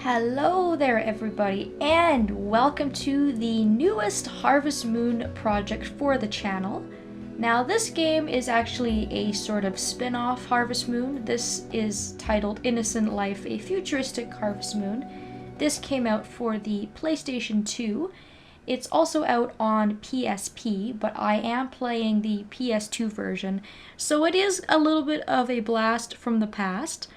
Hello there everybody, and welcome to the newest Harvest Moon project for the channel. Now this game is actually a sort of spin-off Harvest Moon. This is titled Innocent Life, a futuristic Harvest Moon. This came out for the PlayStation 2. It's also out on PSP, but I am playing the PS2 version, so it is a little bit of a blast from the past.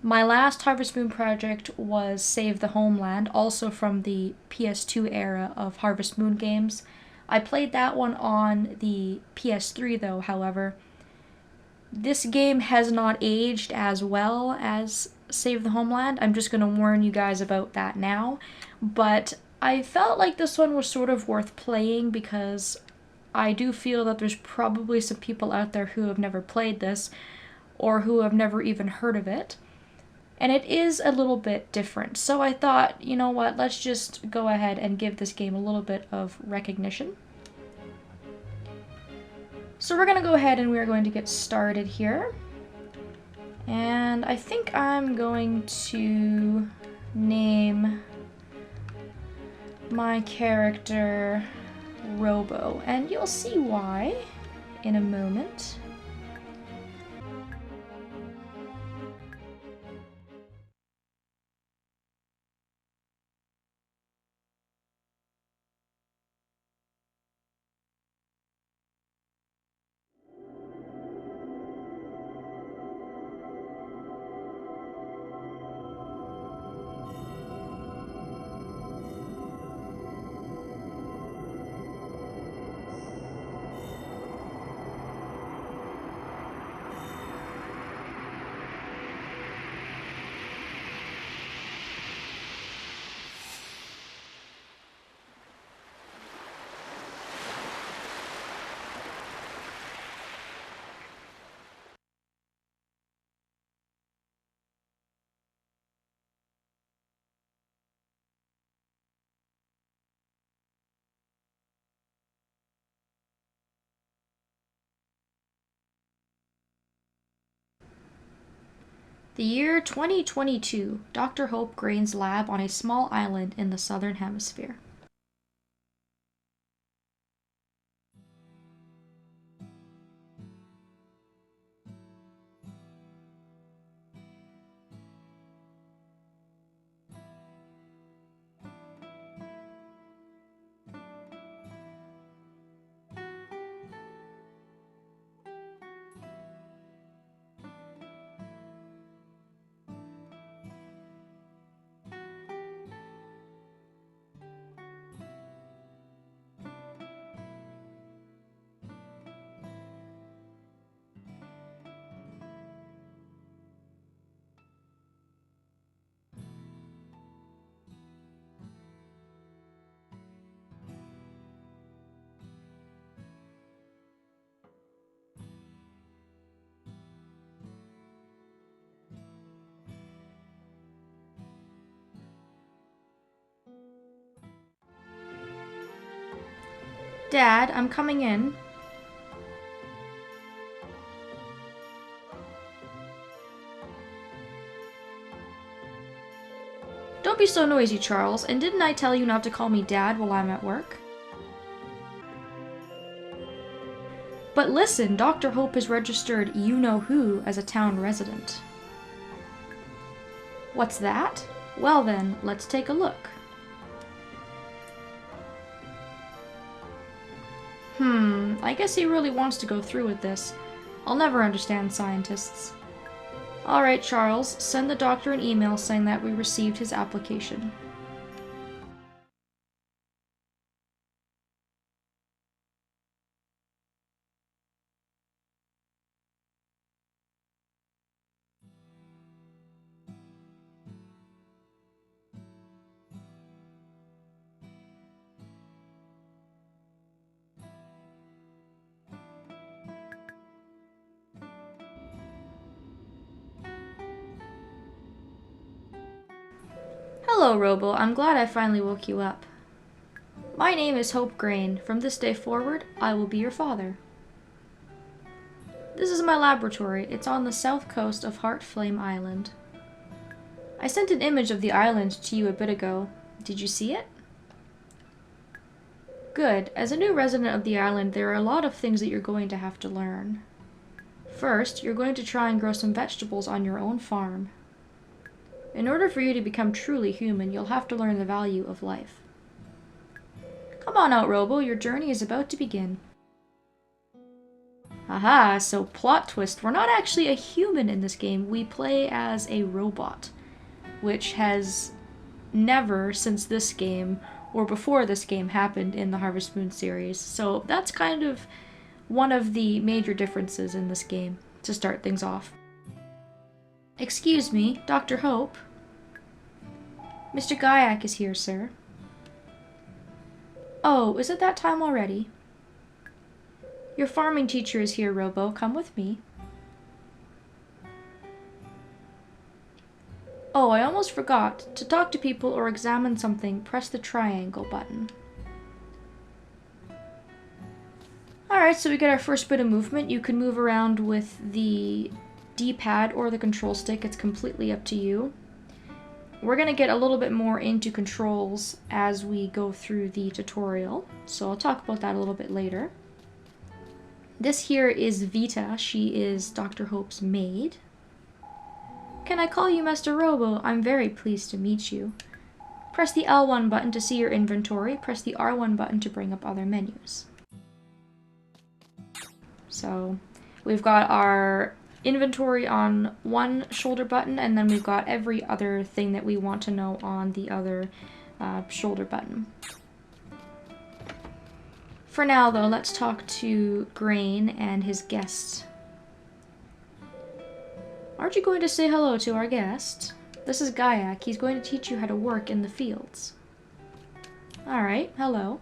My last Harvest Moon project was Save the Homeland, also from the PS2 era of Harvest Moon games. I played that one on the PS3 though, however. This game has not aged as well as Save the Homeland. I'm just going to warn you guys about that now. But I felt like this one was sort of worth playing because I do feel that there's probably some people out there who have never played this or who have never even heard of it. And it is a little bit different. So I thought, you know what, let's just go ahead and give this game a little bit of recognition. So we're going to go ahead and we're going to get started here. And I think I'm going to name my character Robo. And you'll see why in a moment. The year 2022, Dr. Hope Grain's lab on a small island in the southern hemisphere. Dad, I'm coming in. Don't be so noisy, Charles, and didn't I tell you not to call me Dad while I'm at work? But listen, Dr. Hope has registered you-know-who as a town resident. What's that? Well then, let's take a look. I guess he really wants to go through with this. I'll never understand scientists. Alright, Charles, send the doctor an email saying that we received his application. Hello, Robo. I'm glad I finally woke you up. My name is Hope Grain. From this day forward, I will be your father. This is my laboratory. It's on the south coast of Heart Flame Island. I sent an image of the island to you a bit ago. Did you see it? Good. As a new resident of the island, there are a lot of things that you're going to have to learn. First, you're going to try and grow some vegetables on your own farm. In order for you to become truly human, you'll have to learn the value of life. Come on out, Robo. Your journey is about to begin. Aha, so plot twist. We're not actually a human in this game. We play as a robot, which has never, since this game, or before this game, happened in the Harvest Moon series. So that's kind of one of the major differences in this game, to start things off. Excuse me, Dr. Hope? Mr. Gaiac is here, sir. Oh, is it that time already? Your farming teacher is here, Robo. Come with me. Oh, I almost forgot. To talk to people or examine something, press the triangle button. Alright, so we get our first bit of movement. You can move around with the D-pad or the control stick. It's completely up to you. We're going to get a little bit more into controls as we go through the tutorial, so I'll talk about that a little bit later. This here is Vita. She is Dr. Hope's maid. Can I call you Mr. Robo? I'm very pleased to meet you. Press the L1 button to see your inventory. Press the R1 button to bring up other menus. So we've got our inventory on one shoulder button, and then we've got every other thing that we want to know on the other shoulder button. For now, though, let's talk to Grain and his guests. Aren't you going to say hello to our guest? This is Gaiac. He's going to teach you how to work in the fields. Alright, hello.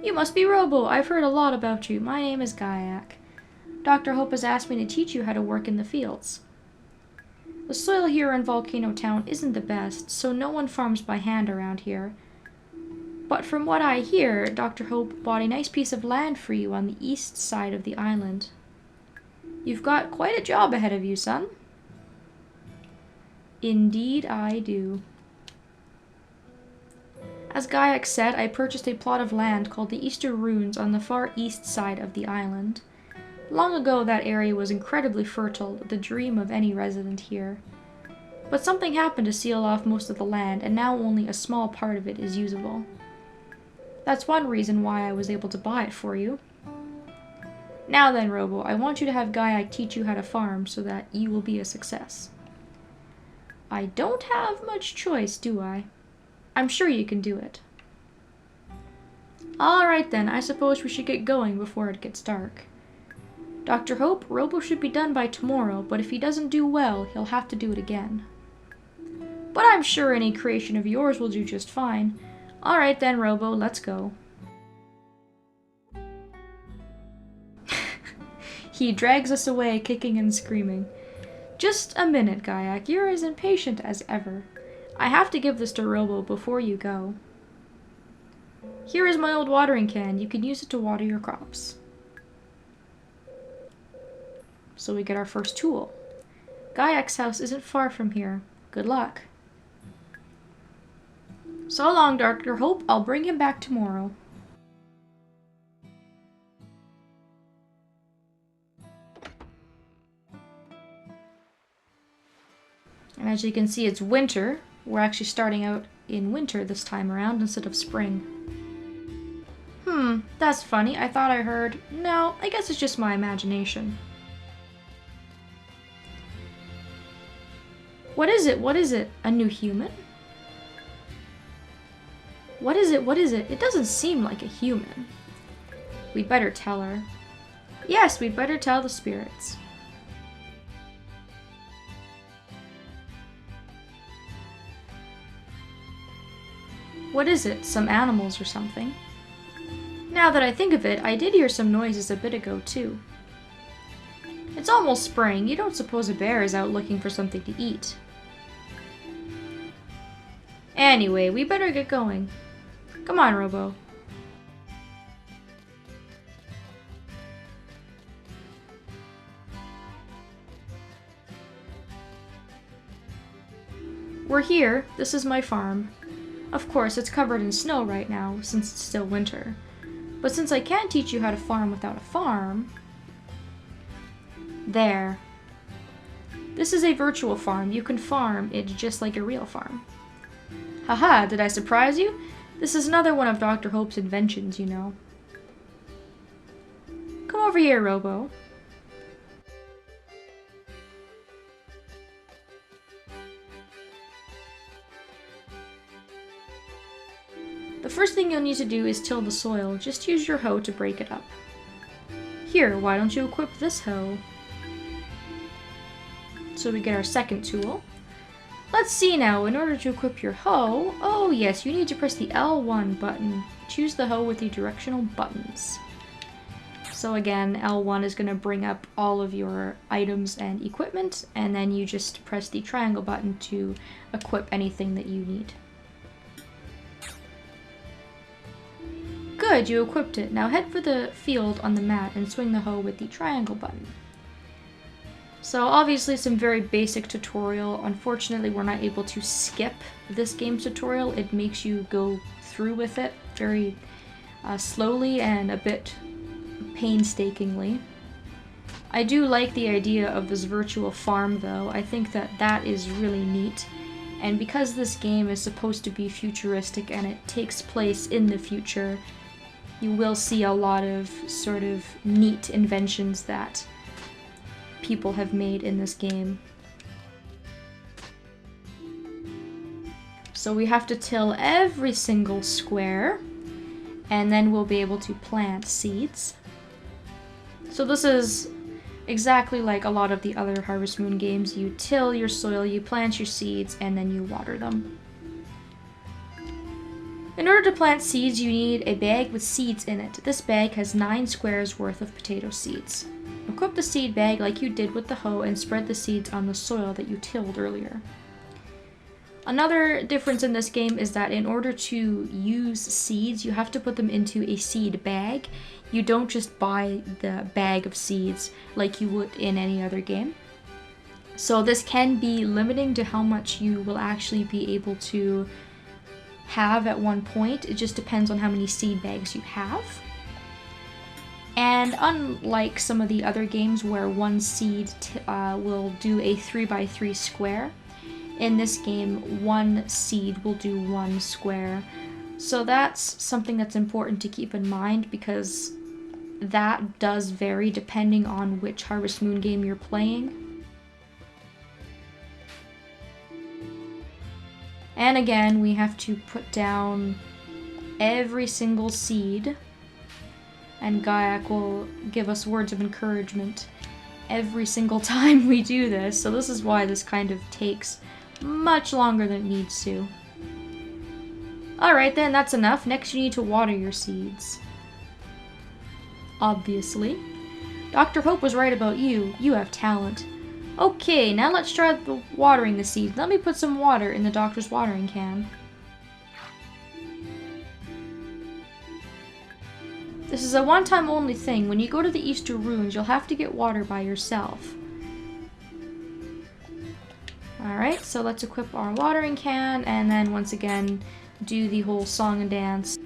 You must be Robo. I've heard a lot about you. My name is Gaiac. Dr. Hope has asked me to teach you how to work in the fields. The soil here in Volcano Town isn't the best, so no one farms by hand around here. But from what I hear, Dr. Hope bought a nice piece of land for you on the east side of the island. You've got quite a job ahead of you, son. Indeed I do. As Gaiac said, I purchased a plot of land called the Easter Ruins on the far east side of the island. Long ago, that area was incredibly fertile, the dream of any resident here. But something happened to seal off most of the land, and now only a small part of it is usable. That's one reason why I was able to buy it for you. Now then, Robo, I want you to have Gaiac teach you how to farm so that you will be a success. I don't have much choice, do I? I'm sure you can do it. Alright then, I suppose we should get going before it gets dark. Dr. Hope, Robo should be done by tomorrow, but if he doesn't do well, he'll have to do it again. But I'm sure any creation of yours will do just fine. Alright then, Robo, let's go. He drags us away, kicking and screaming. Just a minute, Gaiac. You're as impatient as ever. I have to give this to Robo before you go. Here is my old watering can. You can use it to water your crops. So we get our first tool. Gaiac's house isn't far from here. Good luck. So long, Dr. Hope. I'll bring him back tomorrow. And as you can see, it's winter. We're actually starting out in winter this time around instead of spring. That's funny. I thought I heard... No, I guess it's just my imagination. What is it? What is it? A new human? What is it? What is it? It doesn't seem like a human. We'd better tell her. Yes, we'd better tell the spirits. What is it? Some animals or something? Now that I think of it, I did hear some noises a bit ago, too. It's almost spring. You don't suppose a bear is out looking for something to eat. Anyway, we better get going. Come on, Robo. we're here. This is my farm. Of course, it's covered in snow right now, since it's still winter. But since I can't teach you how to farm without a farm... There. This is a virtual farm. You can farm it just like a real farm. Haha, did I surprise you? This is another one of Dr. Hope's inventions, you know. Come over here, Robo. The first thing you'll need to do is till the soil. Just use your hoe to break it up. Here, why don't you equip this hoe? So we get our second tool. Let's see now, in order to equip your hoe, oh yes, you need to press the L1 button. Choose the hoe with the directional buttons. So again, L1 is going to bring up all of your items and equipment, and then you just press the triangle button to equip anything that you need. Good, you equipped it. Now head for the field on the mat and swing the hoe with the triangle button. So obviously some very basic tutorial. Unfortunately, we're not able to skip this game's tutorial. It makes you go through with it very slowly and a bit painstakingly. I do like the idea of this virtual farm though. I think that that is really neat. And because this game is supposed to be futuristic and it takes place in the future, you will see a lot of sort of neat inventions that people have made in this game. So we have to till every single square, and then we'll be able to plant seeds. So this is exactly like a lot of the other Harvest Moon games. You till your soil, you plant your seeds, and then you water them. In order to plant seeds, you need a bag with seeds in it. This bag has 9 squares worth of potato seeds. Equip the seed bag like you did with the hoe and spread the seeds on the soil that you tilled earlier. Another difference in this game is that in order to use seeds, you have to put them into a seed bag. You don't just buy the bag of seeds like you would in any other game. So this can be limiting to how much you will actually be able to have at one point. It just depends on how many seed bags you have. And unlike some of the other games where one seed will do a 3x3 square, in this game one seed will do 1 square. So that's something that's important to keep in mind, because that does vary depending on which Harvest Moon game you're playing. And again, we have to put down every single seed, and Gaiac will give us words of encouragement every single time we do this, so this is why this kind of takes much longer than it needs to. Alright then, that's enough. Next you need to water your seeds. Obviously. Dr. Hope was right about you. You have talent. Okay, now let's try watering the seeds. Let me put some water in the doctor's watering can. This is a one-time only thing. When you go to the Easter Ruins, you'll have to get water by yourself. Alright, so let's equip our watering can, and then once again, do the whole song and dance.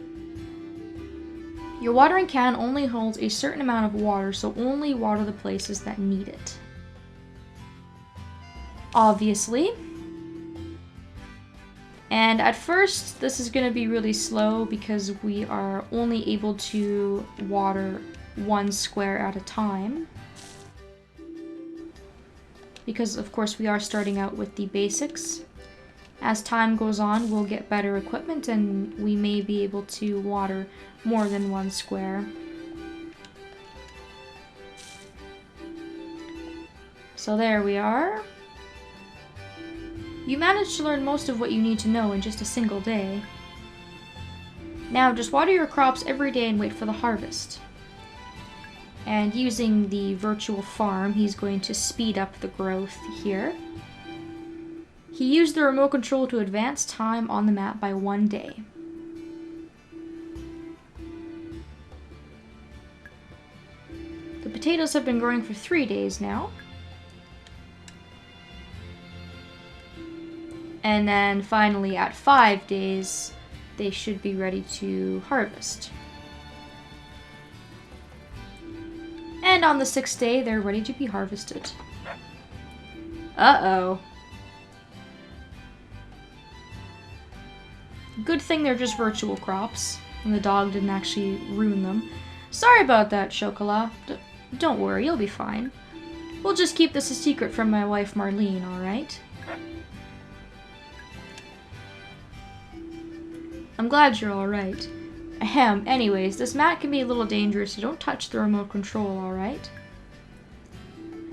Your watering can only holds a certain amount of water, so only water the places that need it. Obviously. And at first, this is going to be really slow because we are only able to water 1 square at a time. Because, of course, we are starting out with the basics. As time goes on, we'll get better equipment and we may be able to water more than 1 square. So there we are. You managed to learn most of what you need to know in just a single day. Now just water your crops every day and wait for the harvest. And using the virtual farm, he's going to speed up the growth here. He used the remote control to advance time on the map by 1 day. The potatoes have been growing for 3 days now. And then finally at 5 days, they should be ready to harvest. And on the 6th day, they're ready to be harvested. Uh-oh. Good thing they're just virtual crops, and the dog didn't actually ruin them. Sorry about that, Chocolat. Don't worry, you'll be fine. We'll just keep this a secret from my wife Marlene, alright? I'm glad you're alright. Ahem, anyways, this mat can be a little dangerous, so don't touch the remote control, alright?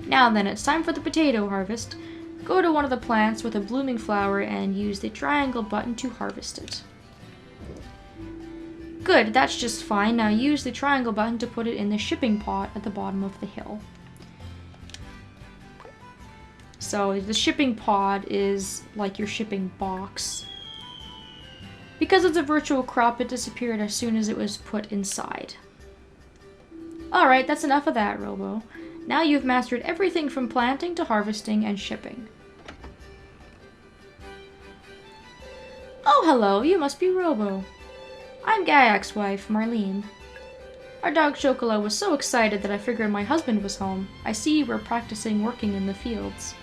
Now then, it's time for the potato harvest. Go to one of the plants with a blooming flower and use the triangle button to harvest it. Good, that's just fine. Now use the triangle button to put it in the shipping pot at the bottom of the hill. So the shipping pod is like your shipping box. Because it's a virtual crop, it disappeared as soon as it was put inside. Alright, that's enough of that, Robo. Now you've mastered everything from planting to harvesting and shipping. Oh, hello, you must be Robo. I'm Gaiac's wife, Marlene. Our dog Chocolat was so excited that I figured my husband was home. I see you were practicing working in the fields.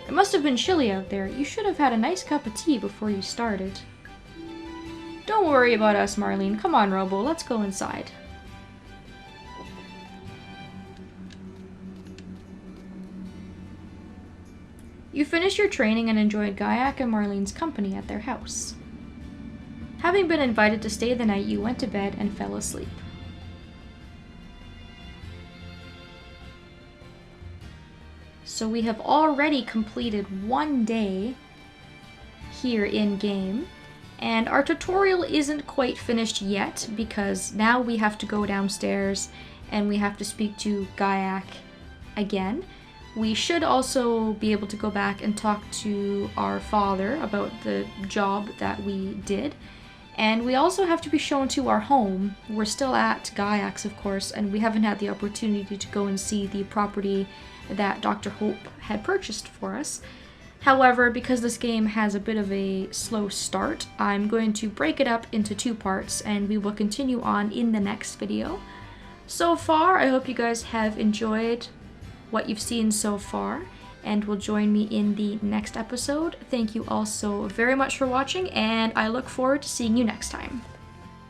It must have been chilly out there. You should have had a nice cup of tea before you started. Don't worry about us, Marlene. Come on, Robo, let's go inside. You finished your training and enjoyed Gaiac and Marlene's company at their house. Having been invited to stay the night, you went to bed and fell asleep. So we have already completed 1 day here in-game, and our tutorial isn't quite finished yet because now we have to go downstairs and we have to speak to Gaiac again. We should also be able to go back and talk to our father about the job that we did. And we also have to be shown to our home. We're still at Gaiac's, of course, and we haven't had the opportunity to go and see the property that Dr. Hope had purchased for us. However, because this game has a bit of a slow start, I'm going to break it up into 2 parts, and we will continue on in the next video. So far, I hope you guys have enjoyed what you've seen so far, and will join me in the next episode. Thank you all so very much for watching, and I look forward to seeing you next time.